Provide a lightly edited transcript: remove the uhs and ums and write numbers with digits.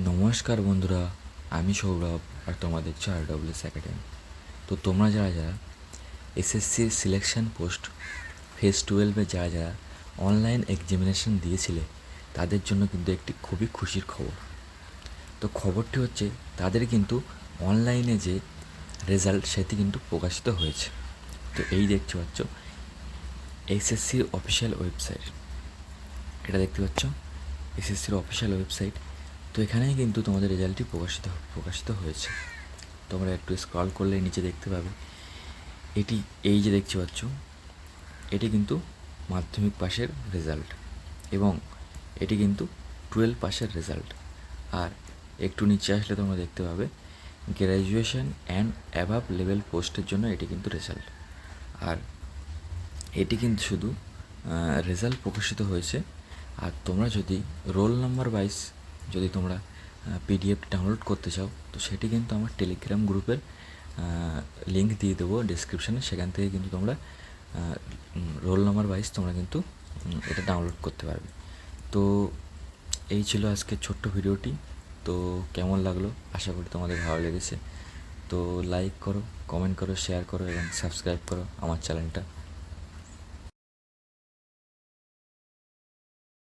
নমস্কার বন্ধুরা, আমি সৌরভ আর তোমরা দেখছো RWS একাডেমি। তো তোমরা যারা যারা এসএসসির সিলেকশন পোস্ট ফেজ 12-এ যারা যারা অনলাইন এক্সামিনেশন দিয়েছিলে তাদের জন্য কিন্তু একটি খুবই খুশির খবর। তো খবরটি হচ্ছে তাদের কিন্তু অনলাইনে যে রেজাল্ট সেটি কিন্তু প্রকাশিত হয়েছে। তো এই দেখতে পাচ্ছ এসএসসির অফিসিয়াল ওয়েবসাইট, এটা দেখতে পাচ্ছ এসএসসির অফিসিয়াল ওয়েবসাইট। তো এখানেই কিন্তু তোমাদের রেজাল্টটি প্রকাশিত হয়েছে। তোমরা একটু স্ক্রল করলে নিচে দেখতে পাবে এটি, এই যে দেখতে পাচ্ছ এটি কিন্তু মাধ্যমিক পাশের রেজাল্ট এবং এটি কিন্তু 12 পাশের রেজাল্ট। আর একটু নিচে আসলে তোমরা দেখতে পাবে গ্র্যাজুয়েশন অ্যান্ড অ্যাবাভ লেভেল পোস্টের জন্য এটি কিন্তু রেজাল্ট। আর এটি কিন্তু শুধু রেজাল্ট প্রকাশিত হয়েছে। আর তোমরা যদি রোল নাম্বার ওয়াইজ যদি তোমরা পিডিএফ ডাউনলোড করতে চাও তো সেটি কিন্তু আমার টেলিগ্রাম গ্রুপের লিঙ্ক দিয়ে দেবো ডিসক্রিপশানে, সেখান থেকে কিন্তু তোমরা রোল নাম্বার ওয়াইজ তোমরা কিন্তু এটা ডাউনলোড করতে পারবে। তো এই ছিল আজকের ছোট্ট ভিডিওটি। তো কেমন লাগলো, আশা করি তোমাদের ভালো লেগেছে। তো লাইক করো, কমেন্ট করো, শেয়ার করো এবং সাবস্ক্রাইব করো আমার চ্যানেলটা।